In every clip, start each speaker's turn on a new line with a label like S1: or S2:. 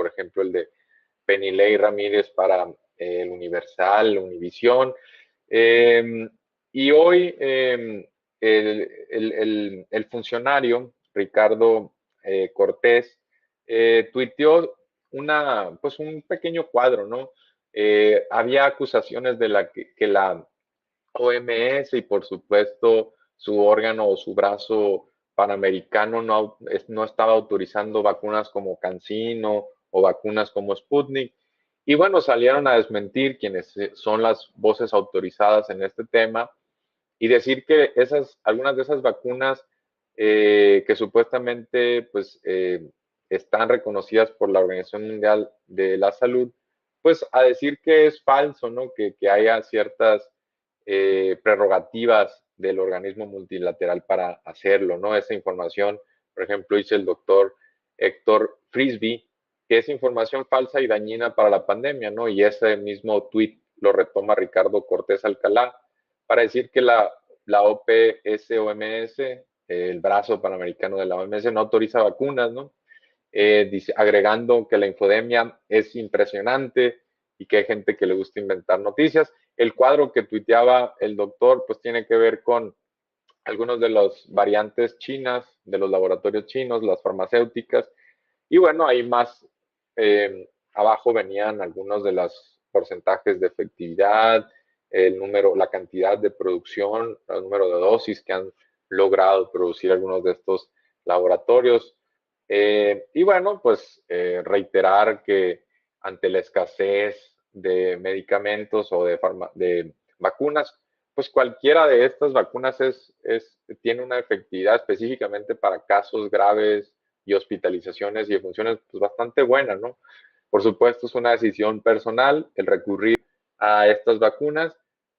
S1: por ejemplo, el de Penilei Ramírez para el Universal, Univisión. Y hoy el funcionario Ricardo Cortés tuiteó pues un pequeño cuadro, ¿no? Había acusaciones de que la OMS y por supuesto su órgano o su brazo panamericano no estaba autorizando vacunas como CanSino o vacunas como Sputnik. Y bueno, salieron a desmentir quienes son las voces autorizadas en este tema y decir que algunas de esas vacunas que supuestamente pues, están reconocidas por la Organización Mundial de la Salud, pues a decir que es falso, ¿no? Que haya ciertas prerrogativas del organismo multilateral para hacerlo, ¿no? Esa información, por ejemplo, dice el doctor Héctor Frisby, que es información falsa y dañina para la pandemia, ¿no? Y ese mismo tuit lo retoma Ricardo Cortés Alcalá para decir que la OPS-OMS, el brazo panamericano de la OMS, no autoriza vacunas, ¿no? Agregando que la infodemia es impresionante y que hay gente que le gusta inventar noticias. El cuadro que tuiteaba el doctor, pues tiene que ver con algunos de las variantes chinas, de los laboratorios chinos, las farmacéuticas, y bueno, ahí más abajo venían algunos de los porcentajes de efectividad, el número, la cantidad de producción, el número de dosis que han logrado producir algunos de estos laboratorios. Y bueno, pues reiterar que ante la escasez de medicamentos o de vacunas, pues cualquiera de estas vacunas tiene una efectividad específicamente para casos graves y hospitalizaciones y funciones pues, bastante buenas, ¿no? Por supuesto, es una decisión personal el recurrir a estas vacunas,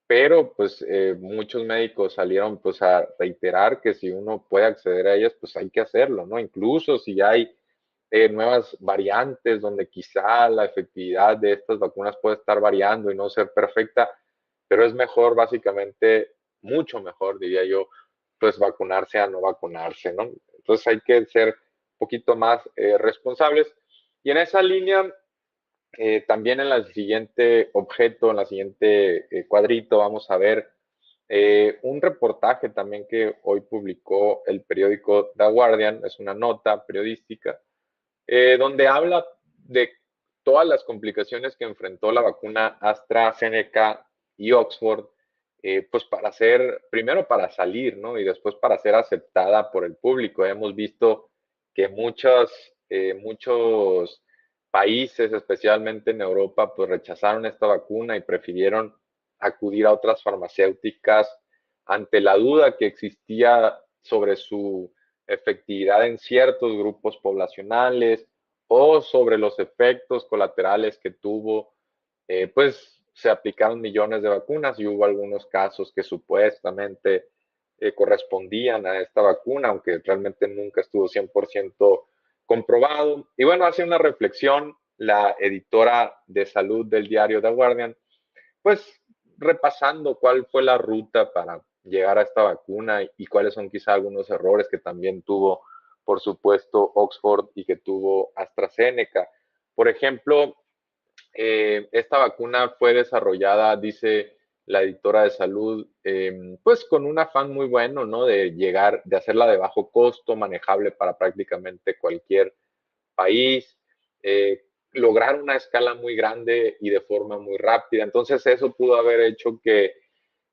S1: pero pues muchos médicos salieron pues a reiterar que si uno puede acceder a ellas, pues hay que hacerlo, ¿no? Incluso si hay nuevas variantes donde quizá la efectividad de estas vacunas puede estar variando y no ser perfecta, pero es mejor básicamente, mucho mejor diría yo, pues vacunarse a no vacunarse, ¿no? Entonces hay que ser un poquito más responsables. Y en esa línea, también en el siguiente objeto, en la siguiente cuadrito, vamos a ver un reportaje también que hoy publicó el periódico The Guardian, es una nota periodística, donde habla de todas las complicaciones que enfrentó la vacuna AstraZeneca y Oxford, pues primero para salir, ¿no? Y después para ser aceptada por el público. Hemos visto que muchos países, especialmente en Europa, pues rechazaron esta vacuna y prefirieron acudir a otras farmacéuticas ante la duda que existía sobre su efectividad en ciertos grupos poblacionales o sobre los efectos colaterales que tuvo, pues se aplicaron millones de vacunas y hubo algunos casos que supuestamente correspondían a esta vacuna, aunque realmente nunca estuvo 100% comprobado. Y bueno, hace una reflexión la editora de salud del diario The Guardian, pues repasando cuál fue la ruta para llegar a esta vacuna y cuáles son quizá algunos errores que también tuvo, por supuesto, Oxford y que tuvo AstraZeneca. Por ejemplo, esta vacuna fue desarrollada, dice la editora de salud, pues con un afán muy bueno, ¿no? De hacerla de bajo costo, manejable para prácticamente cualquier país, lograr una escala muy grande y de forma muy rápida. Entonces eso pudo haber hecho que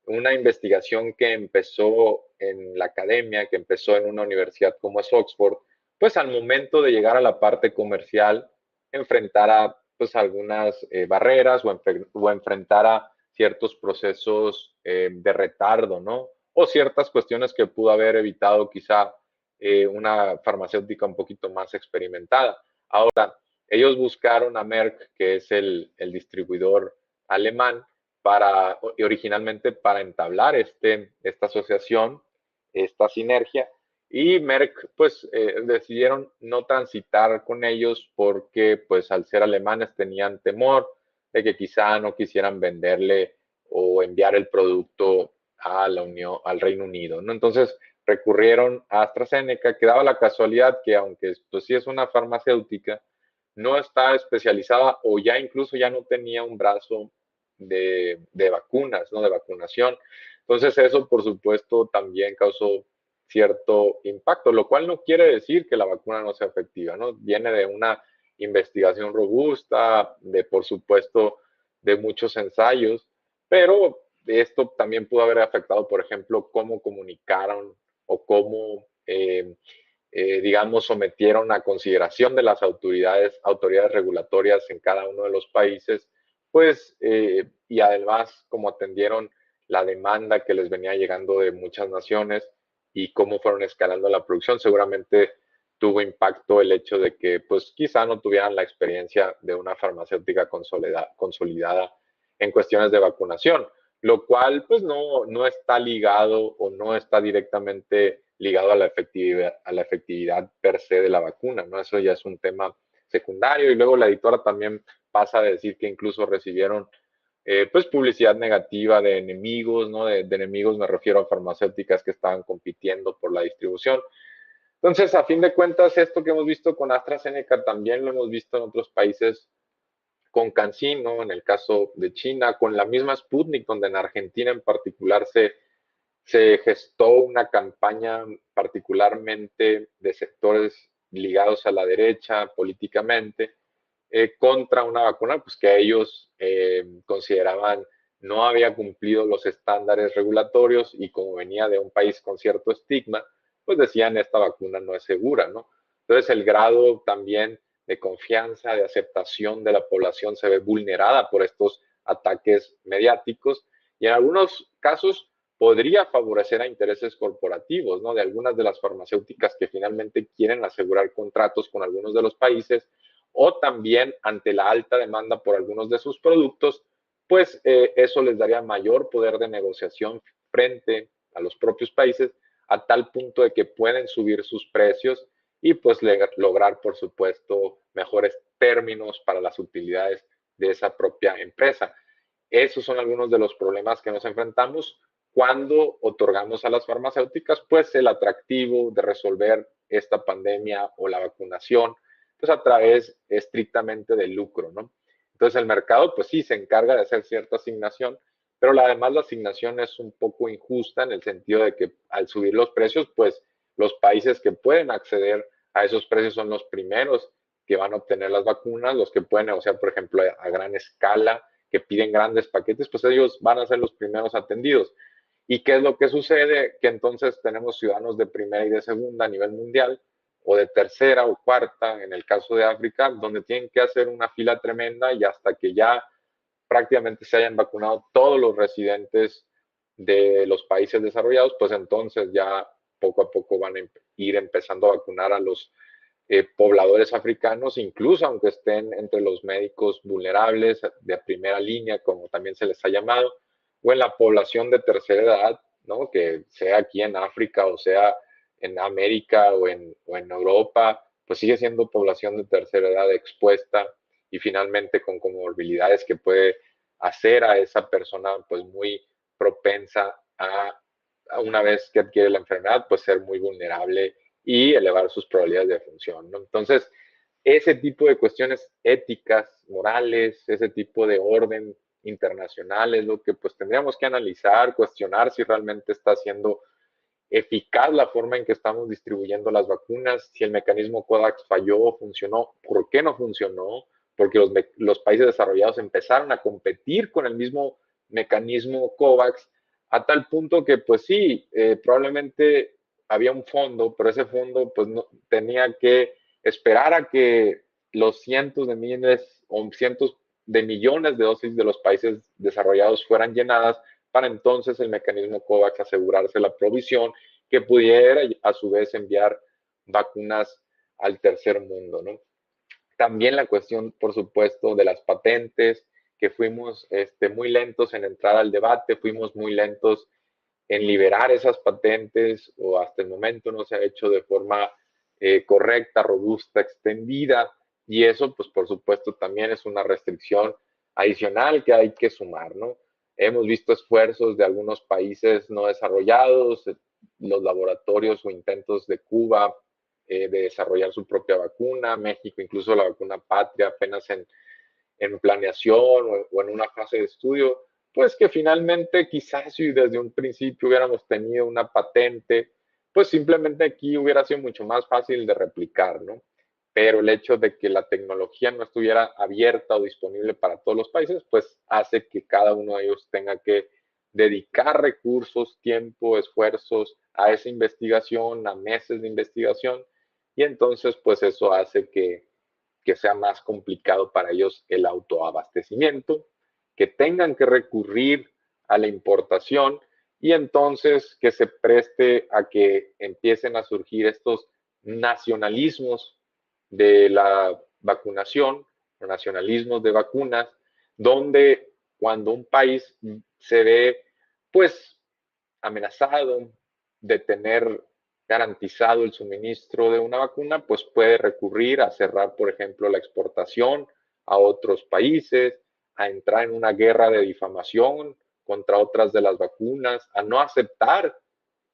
S1: una investigación que empezó en la academia, que empezó en una universidad como es Oxford, pues al momento de llegar a la parte comercial, enfrentara pues algunas barreras o enfrentara ciertos procesos de retardo, ¿no? O ciertas cuestiones que pudo haber evitado quizá una farmacéutica un poquito más experimentada. Ahora, ellos buscaron a Merck, que es el distribuidor alemán, originalmente para entablar esta asociación, esta sinergia, y Merck pues decidieron no transitar con ellos porque pues al ser alemanes tenían temor de que quizá no quisieran venderle o enviar el producto al Reino Unido, ¿no? Entonces recurrieron a AstraZeneca, que daba la casualidad que aunque pues sí es una farmacéutica, no está especializada o ya incluso ya no tenía un brazo de vacunas, ¿no? De vacunación. Entonces eso, por supuesto, también causó cierto impacto, lo cual no quiere decir que la vacuna no sea efectiva, ¿no? Viene de una investigación robusta, de, por supuesto, de muchos ensayos, pero esto también pudo haber afectado, por ejemplo, cómo comunicaron o cómo, digamos, sometieron a consideración de las autoridades regulatorias en cada uno de los países, pues, y además cómo atendieron la demanda que les venía llegando de muchas naciones y cómo fueron escalando la producción. Seguramente tuvo impacto el hecho de que, pues, quizá no tuvieran la experiencia de una farmacéutica consolidada en cuestiones de vacunación, lo cual, pues, no está ligado o no está directamente ligado a la efectividad per se de la vacuna, ¿no? Eso ya es un tema secundario. Y luego la editora también pasa a decir que incluso recibieron pues publicidad negativa de enemigos, ¿no? De enemigos me refiero a farmacéuticas que estaban compitiendo por la distribución. Entonces, a fin de cuentas, esto que hemos visto con AstraZeneca también lo hemos visto en otros países con CanSino, en el caso de China, con la misma Sputnik, donde en Argentina en particular se gestó una campaña particularmente de sectores ligados a la derecha políticamente, contra una vacuna pues, que ellos consideraban no había cumplido los estándares regulatorios y como venía de un país con cierto estigma, pues decían esta vacuna no es segura, ¿no? Entonces el grado también de confianza, de aceptación de la población se ve vulnerada por estos ataques mediáticos y en algunos casos podría favorecer a intereses corporativos, ¿no? De algunas de las farmacéuticas que finalmente quieren asegurar contratos con algunos de los países o también ante la alta demanda por algunos de sus productos, pues eso les daría mayor poder de negociación frente a los propios países a tal punto de que pueden subir sus precios y pues lograr, por supuesto, mejores términos para las utilidades de esa propia empresa. Esos son algunos de los problemas que nos enfrentamos cuando otorgamos a las farmacéuticas pues el atractivo de resolver esta pandemia o la vacunación pues a través estrictamente del lucro, ¿no? Entonces el mercado pues sí se encarga de hacer cierta asignación, pero además la asignación es un poco injusta en el sentido de que al subir los precios pues los países que pueden acceder a esos precios son los primeros que van a obtener las vacunas, los que pueden negociar por ejemplo a gran escala, que piden grandes paquetes, pues ellos van a ser los primeros atendidos. ¿Y qué es lo que sucede? Que entonces tenemos ciudadanos de primera y de segunda a nivel mundial, o de tercera o cuarta, en el caso de África, donde tienen que hacer una fila tremenda y hasta que ya prácticamente se hayan vacunado todos los residentes de los países desarrollados, pues entonces ya poco a poco van a ir empezando a vacunar a los pobladores africanos, incluso aunque estén entre los médicos vulnerables de primera línea, como también se les ha llamado, o en la población de tercera edad, ¿no? Que sea aquí en África o sea en América o en Europa, pues sigue siendo población de tercera edad expuesta y finalmente con comorbilidades que puede hacer a esa persona pues muy propensa a una vez que adquiere la enfermedad, pues ser muy vulnerable y elevar sus probabilidades de función, ¿no? Entonces, ese tipo de cuestiones éticas, morales, ese tipo de orden internacional es lo que pues tendríamos que analizar, cuestionar si realmente está siendo eficaz la forma en que estamos distribuyendo las vacunas, si el mecanismo COVAX falló, funcionó, por qué no funcionó, porque los países desarrollados empezaron a competir con el mismo mecanismo COVAX a tal punto que pues sí, probablemente había un fondo, pero ese fondo pues no, tenía que esperar a que los cientos de miles o cientos de millones de dosis de los países desarrollados fueran llenadas para entonces el mecanismo COVAX asegurarse la provisión que pudiera a su vez enviar vacunas al tercer mundo, ¿no? También la cuestión, por supuesto, de las patentes, que fuimos muy lentos en entrar al debate, fuimos muy lentos en liberar esas patentes o hasta el momento no se ha hecho de forma correcta, robusta, extendida y eso pues por supuesto también es una restricción adicional que hay que sumar, ¿no? Hemos visto esfuerzos de algunos países no desarrollados, los laboratorios o intentos de Cuba de desarrollar su propia vacuna. México, incluso la vacuna patria, apenas en planeación o en una fase de estudio, pues que finalmente quizás si desde un principio hubiéramos tenido una patente, pues simplemente aquí hubiera sido mucho más fácil de replicar, ¿no? Pero el hecho de que la tecnología no estuviera abierta o disponible para todos los países, pues hace que cada uno de ellos tenga que dedicar recursos, tiempo, esfuerzos a esa investigación, a meses de investigación, y entonces pues eso hace que sea más complicado para ellos el autoabastecimiento, que tengan que recurrir a la importación y entonces que se preste a que empiecen a surgir estos nacionalismos de la vacunación, nacionalismos de vacunas, donde cuando un país se ve pues amenazado de tener garantizado el suministro de una vacuna, pues puede recurrir a cerrar, por ejemplo, la exportación a otros países, a entrar en una guerra de difamación contra otras de las vacunas, a no aceptar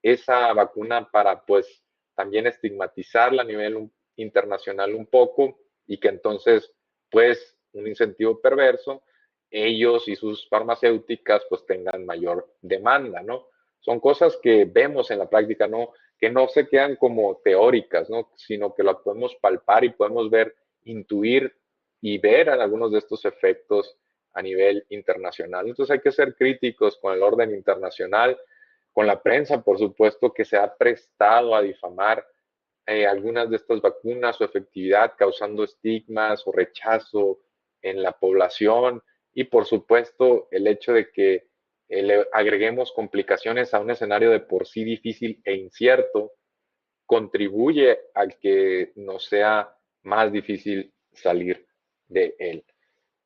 S1: esa vacuna para pues también estigmatizarla a nivel internacional un poco y que entonces pues un incentivo perverso, ellos y sus farmacéuticas pues tengan mayor demanda, ¿no? Son cosas que vemos en la práctica, ¿no? Que no se quedan como teóricas, ¿no? Sino que las podemos palpar y podemos ver, intuir y ver algunos de estos efectos a nivel internacional. Entonces hay que ser críticos con el orden internacional, con la prensa, por supuesto, que se ha prestado a difamar algunas de estas vacunas, su efectividad, causando estigmas o rechazo en la población y, por supuesto, el hecho de que le agreguemos complicaciones a un escenario de por sí difícil e incierto, contribuye a que nos sea más difícil salir de él.